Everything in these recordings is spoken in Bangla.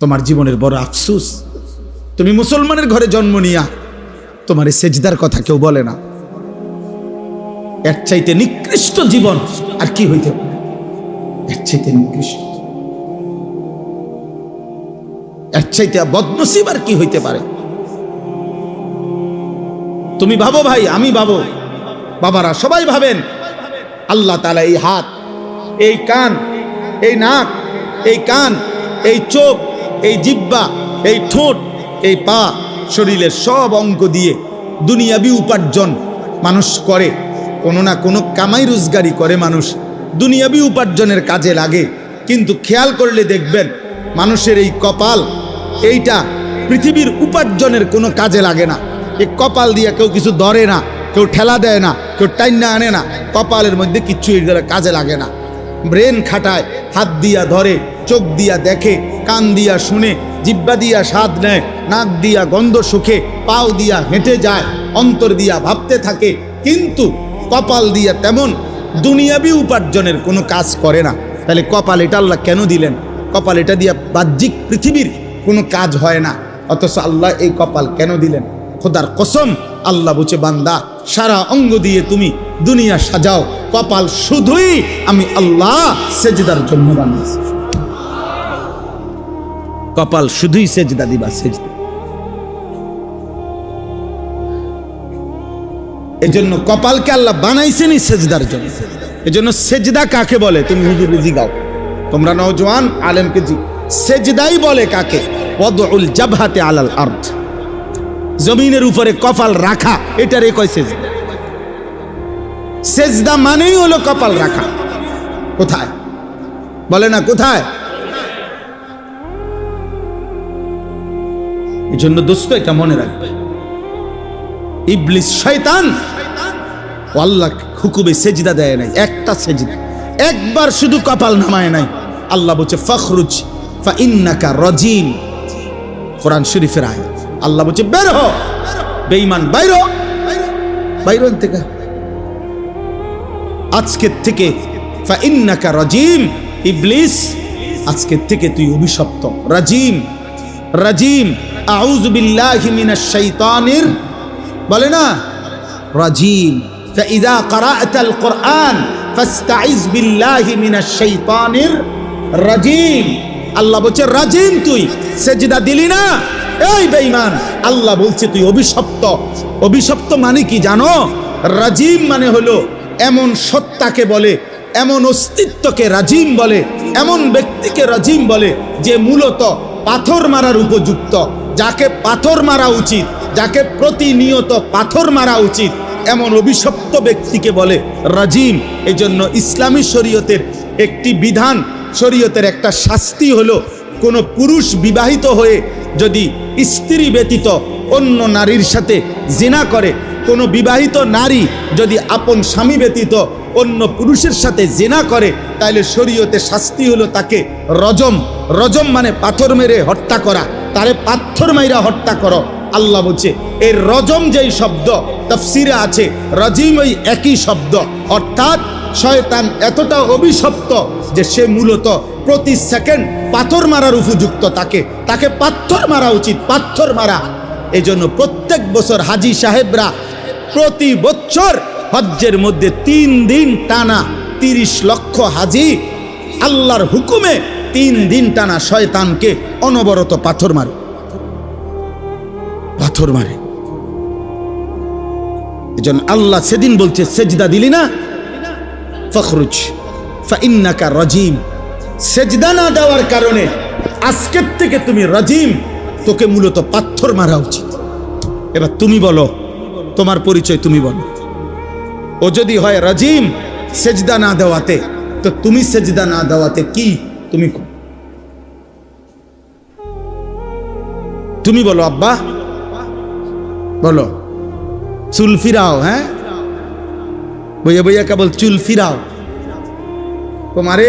তোমার জীবনের বড় আফসোস, তুমি মুসলমানের ঘরে জন্ম নিয়া তোমার এই সেজদার কথা কেউ বলে না। এর চাইতে নিকৃষ্ট জীবন আর কি হইতে পারে? এর চাইতে নিকৃষ্ট, এর চাইতে বদনসিব আর কি হইতে পারে? তুমি ভাবো ভাই, আমি ভাবো, বাবারা সবাই ভাবেন, আল্লাহ তাআলা এই হাত, এই কান, এই নাক, এই কান, এই চোখ, এই জিহ্বা, এই ঠোঁট, এই পা, শরীরের সব অঙ্গ দিয়ে দুনিয়াবি উপার্জন মানুষ করে, কোনো না কোনো কামাই রোজগারি করে মানুষ, দুনিয়াবি উপার্জনের কাজে লাগে। কিন্তু খেয়াল করলে দেখবেন মানুষের এই কপাল, এইটা পৃথিবীর উপার্জনের কোনো কাজে লাগে না। এই কপাল দিয়ে কেউ কিছু ধরে না, কেউ ঠেলা দেয় না, কেউ টাইনা আনে না, কপালের মধ্যে কিচ্ছু কাজে লাগে না। ব্রেন খাটায়, হাত দিয়া ধরে, চোখ দিয়া দেখে, কান দিয়া শুনে, জিহ্বা দিয়া স্বাদ নেয়, নাক দিয়া গন্ধ শুকে, পাও দিয়া হেঁটে যায়, অন্তর দিয়া ভাবতে থাকে, কিন্তু কপাল দিয়া তেমন দুনিয়াবি উপার্জনের কোনো কাজ করে না। তাহলে কপাল এটা আল্লাহ কেন দিলেন? কপাল এটা দিয়া বাহ্যিক পৃথিবীর কোনো কাজ হয় না, অথচ আল্লাহ এই কপাল কেন দিলেন? খোদার কসম, আল্লাহ বলছে, বান্দা সারা অঙ্গ দিয়ে তুমি দুনিয়া সাজাও, কপাল শুধুই আমি আল্লাহ সেজদার জন্য বানিয়েছি। কপাল শুধুই সেজদা দিবা, সেজদা। এজন্য কপালকে আল্লাহ বানাইছেনই সেজদার জন্য। এজন্য সেজদা কাকে বলে? তুমি হুজুর জিগাও, তোমরা নওজোয়ান আলেমকে জি, সেজদাই বলে কাকে? ওয়াদউল জাবহাতে আলাল আরদ, জমিনের উপরে কপাল রাখা, এটারে কয় সেজদা। সেজদা মানেই হলো কপাল রাখা। কোথায় বলে না? কোথায়? এজন্য দোস্ত এটা মনে রাখবে, ইবলিস শয়তান আল্লাহ হুকুমে সেজদা দেয় নাই, একটা সেজদা, একবার শুধু কপাল নামায় নাই। আল্লাহ বলছে ফখরুজ ফা ইন্নাকা রাজিম, কোরআন শরীফের আয়াত। আল্লাহ বলছে বের হ বেঈমান, বাইরো বাইরো থেকে, আজকের থেকে ফা ইন্নাকা রাজিম, ইবলিস আজকের থেকে তুই অভিশপ্ত। রাজিম, রাজিম, আউযু বিল্লাহি মিনাশ শাইতানির, বলে না রাজিম। ফাইযা ক্বরা'তাল কুরআন ফাসতাইজ বিল্লাহি মিনাশ শাইতানির রাজিম। আল্লাহ বলছে রাজিম, তুই সেজদা দিলি না, এই বেঈমান, আল্লাহ বলছে তুই অভিশপ্ত। অভিশপ্ত মানে কি জানো? রাজিম মানে হলো এমন সত্তাকে বলে, এমন অস্তিত্বকে রাজিম বলে, এমন ব্যক্তিকে রাজিম বলে যে মূলত পাথর মারার উপযুক্ত, যাকে পাথর মারা উচিত, যাকে প্রতিনিয়ত পাথর মারা উচিত, এমন অভিশপ্ত ব্যক্তিকে বলে রাজিম। এই জন্য ইসলামী শরীয়তের একটি বিধান, শরীয়তের একটা শাস্তি হলো, কোনো পুরুষ বিবাহিত হয়ে যদি স্ত্রী ব্যতীত অন্য নারীর সাথে জিনা করে, কোনো বিবাহিত নারী যদি আপন স্বামী ব্যতীত অন্য পুরুষের সাথে জিনা করে, তাহলে শরীয়তে শাস্তি হলো তাকে রজম। রজম মানে পাথর মেরে হত্যা করা, তারে পাথর মাইরা হত্যা করো। আল্লাহ বলছে এই রজম যেই শব্দ তাফসিরে আছে, রাজিম ওই একই শব্দ, অর্থাৎ শয়তান এতটা অভিশপ্ত যে সে মূলত প্রতি সেকেন্ড পাথর মারার উপযুক্ত, তাকে পাথর মারা উচিত, পাথর মারা। এই জন্য প্রত্যেক বছর হাজি সাহেবরা প্রতি বছর হজ্জের মধ্যে 3 দিন টানা 30 লক্ষ হাজি আল্লাহর হুকুমে 3 দিন টানা শয়তানকে অনবরত পাথর মারে, পাথর মারে। এজন্য আল্লাহ সেদিন বলছে সেজদা দিলি না, ফখরুজ ফা ইন্নাকা রাজিম, সেজদা না দেওয়ার কারণে আজকের থেকে তুমি রাজিম, তোকে মূলত পাথর মারা উচিত। এবার তুমি বলো, তোমার পরিচয় তুমি বলো। ও যদি হয় রাজিম সেজদা না দেওয়াতে, তো তুমি সেজদা না দেওয়াতে কি? তুমি বলো আব্বা, বলো। চুল ফিরাও, হ্যাঁ বইয়া বইয়া কেবল চুল ফিরাও, তোমারে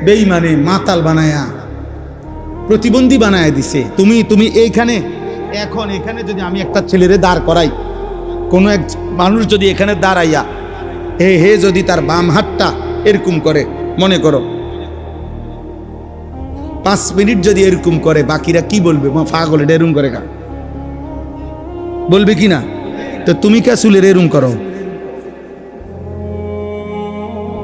বেঈমানে মাতাল বানায়া প্রতিবন্ধী বানায় দিছে। তুমি এইখানে, এখন এখানে যদি আমি একটা ছেলেরে দাঁড় করাই, কোনো এক মানুষ যদি এখানে দাঁড়াইয়া হে যদি তার বাম হাতটা এরকম করে, মনে করো 5 মিনিট যদি এরকম করে বাকিরা কি বলবে? মা পাগল, এটা এরকম করে কা বলবে কি না? তো তুমি কে চুলের এরকম করো?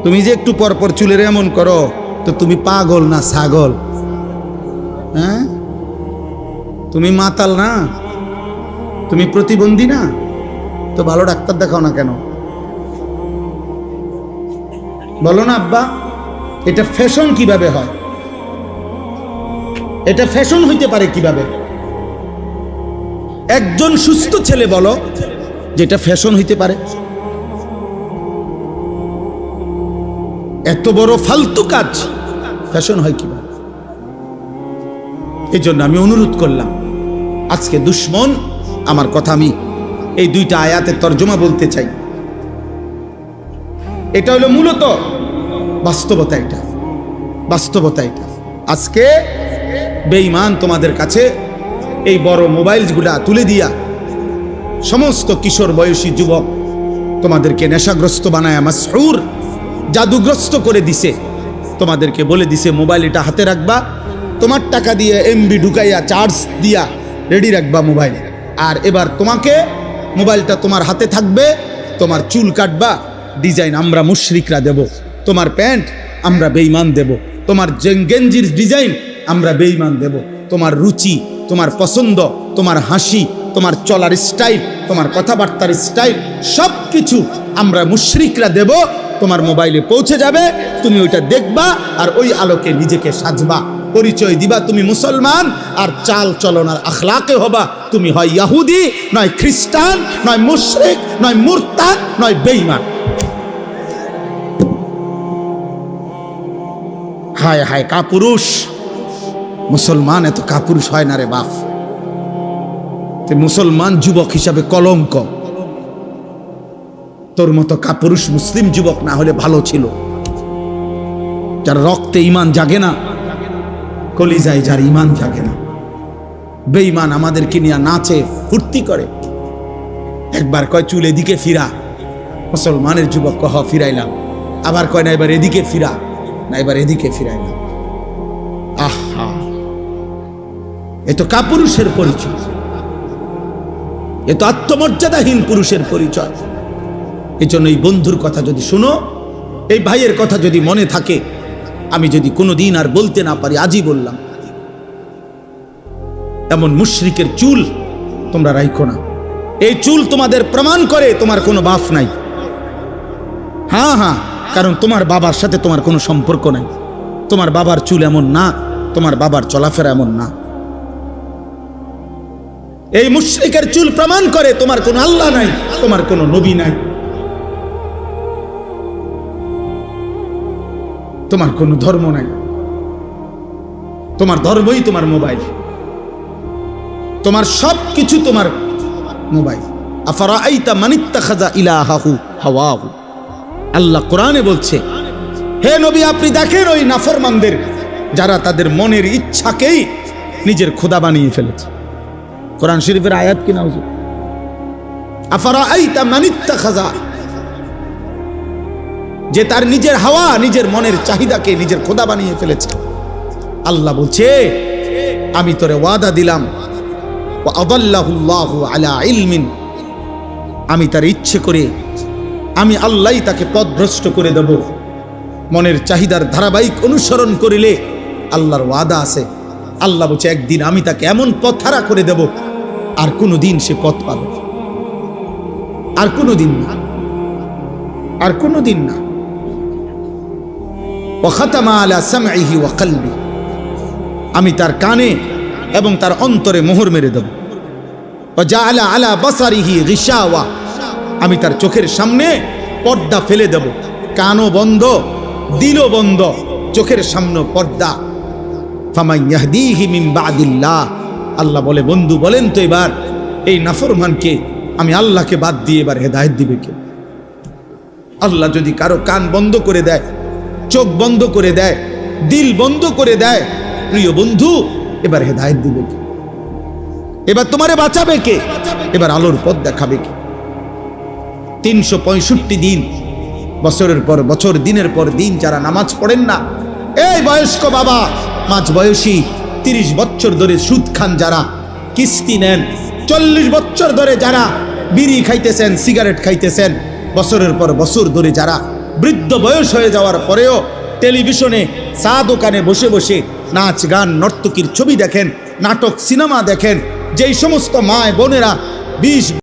তুমি যে একটু পর পর চুলের এমন করো, তো তুমি পাগল না ছাগল? হ্যাঁ, তুমি মাতাল না? তুমি প্রতিবন্ধী না? তো ভালো ডাক্তার দেখাও না কেন? বলো না আব্বা, এটা ফ্যাশন কিভাবে হয়? এটা ফ্যাশন হইতে পারে কিভাবে? একজন সুস্থ ছেলে বলো যেটা ফ্যাশন হইতে পারে? এত বড় ফালতু কাজ ফ্যাশন হয় কিভাবে? এই জন্য আমি অনুরোধ করলাম, আজকে দুশ্মন আমার কথা, আমি এই 2টা আয়াতের তর্জমা বলতে চাই। এটা হলো মূলত বাস্তবতা, এটা বাস্তবতা। এটা আজকে বেঈমান তোমাদের কাছে এই বড় মোবাইলগুলা তুলে দিয়া সমস্ত কিশোর বয়সী যুবক তোমাদেরকে নেশাগ্রস্ত বানায়, মাসহুর জাদুগ্রস্ত করে দিছে। তোমাদেরকে বলে দিছে মোবাইল এটা হাতে রাখবা, তোমার টাকা দিয়ে এমবি ঢুকাইয়া চার্জ দিয়া রেডি রাখবা মোবাইল। আর এবার তোমাকে মোবাইলটা তোমার হাতে থাকবে, তোমার চুল কাটবা ডিজাইন আমরা মুশরিকরা দেব, তোমার প্যান্ট আমরা বেঈমান দেব, তোমার গেঞ্জির ডিজাইন আমরা বেঈমান দেব, তোমার রুচি, তোমার পছন্দ, তোমার হাসি, তোমার চলার স্টাইল, তোমার কথাবার্তার স্টাইল সব কিছু আমরা মুশরিকরা দেব। তোমার মোবাইলে পৌঁছে যাবে, তুমি ওইটা দেখবা আর ওই আলোকে নিজেকে সাজবা, পরিচয় দিবা তুমি মুসলমান। আর চাল চলন আর আখলাকে হবা তুমি হয় ইহুদি, নয় খ্রিস্টান, নয় মুশরিক, নয় মুরতাদ, নয় বেঈমান। হায় হায় কাপুরুষ! মুসলমান এত কাপুরুষ হয় না রে বাপ। মুসলমান যুবক হিসাবে কলঙ্ক। তোর মতো কাপুরুষ মুসলিম যুবক না হলে ভালো ছিল, যার রক্তে ঈমান জাগে না, কলিজায় যার ঈমান জাগে না। বেঈমান আমাদেরকে নিয়ে নাচে, ফুর্তি করে। একবার কয় চুল এদিকে ফিরা, মুসলমানের যুবক কহ ফিরাইলাম। আবার কয় না এবার এদিকে ফিরা, না এবার এদিকে ফিরাইলাম। আহা, এ তো কাপুরুষের পরিচয়, এ তো আত্মমর্যাদাহীন পুরুষের পরিচয়। এই জন্য এই বন্ধুর কথা যদি শুনো, এই ভাইয়ের কথা যদি মনে থাকে, আমি যদি কোনোদিন আর বলতে না পারি, আজই বললাম, এমন মুশরিকের চুল তোমরা রাখো না। এই চুল তোমাদের প্রমাণ করে তোমার কোনো বাপ নাই। হ্যাঁ হ্যাঁ, কারণ তোমার বাবার সাথে তোমার কোনো সম্পর্ক নাই। তোমার বাবার চুল এমন না, তোমার বাবার চলাফেরা এমন না। এই মুশরিকের চুল প্রমাণ করে তোমার কোনো আল্লাহ নাই, তোমার কোনো নবী নাই, তোমার কোনো ধর্ম নাই। তোমার ধর্মই তোমার মোবাইল, তোমার সব কিছু তোমার মোবাইল। আফারাআইতা মান ইত্তাখাযা ইলাহাহু হাওয়াহু। আল্লাহ কোরআনে বলছে, হে নবী আপনি দেখেন ওই নাফরমানদের, যারা তাদের মনের ইচ্ছাকেই নিজের খোদা বানিয়ে ফেলেছে। কোরআন শরীফের আয়াত কিনা হুজুর? আফারাআইতা মান ইত্তাখাযা, যে তার নিজের হাওয়া, নিজের মনের চাহিদাকে নিজের খোদা বানিয়ে ফেলেছে। আল্লাহ বলছে, আমি তোরে ওয়াদা দিলাম, ওয়া আদাল্লাহুল্লাহু আলা ইলমিন, আমি তার ইচ্ছে করে, আমি আল্লাহই তাকে পথভ্রষ্ট করে দেব। মনের চাহিদার ধারাবাহিক অনুসরণ করিলে আল্লাহর ওয়াদা আছে। আল্লাহ বলছে, একদিন আমি তাকে এমন পথহারা করে দেব, আর কোনো দিন সে পথ পাবে, আর কোনো দিন না, আর কোনো দিন না। ওয়া খাতামা আলা সামঈহি ওয়া কলবি, আমি তার কানে এবং তার অন্তরে মোহর মেরে দেব। ওয়া জাআলা আলা বাসারিহি গিশাওয়া, আমি তার চোখের সামনে পর্দা ফেলে দেব। কানও বন্ধ, দিলও বন্ধ, চোখের সামনে পর্দা। ফামান ইয়াহদিহি মিন বাদিল্লাহ, আল্লাহ বলে, বন্ধু বলেন তো এবার এই নাফরমানকে আমি আল্লাহকে বাদ দিয়ে এবার হেদায়েত দিবে কে? আল্লাহ যদি কারো কান বন্ধ করে দেয়, চোখ বন্ধ করে দেয়, দিল বন্ধ করে দেয়, প্রিয় বন্ধু এবার হেদায়েত দিবে কে? এবার তোমারে বাঁচাবে কে? এবার আলোর পথ দেখাবে কে? 365 দিন, বছরের পর বছর, দিনের পর দিন যারা নামাজ পড়েন না, এই বয়স্ক বাবা মাঝ বয়সী 30 বছর ধরে সুদ খান যারা, কিস্তি নেন, 40 বছর ধরে যারা বিড়ি খাইতেছেন, সিগারেট খাইতেছেন, বছরের পর বছর ধরে যারা বৃদ্ধ বয়স হয়ে যাওয়ার পরেও টেলিভিশনে চা দোকানে বসে বসে নাচ গান নর্তকীর ছবি দেখেন, নাটক সিনেমা দেখেন, যেই সমস্ত মায় বোনেরা 20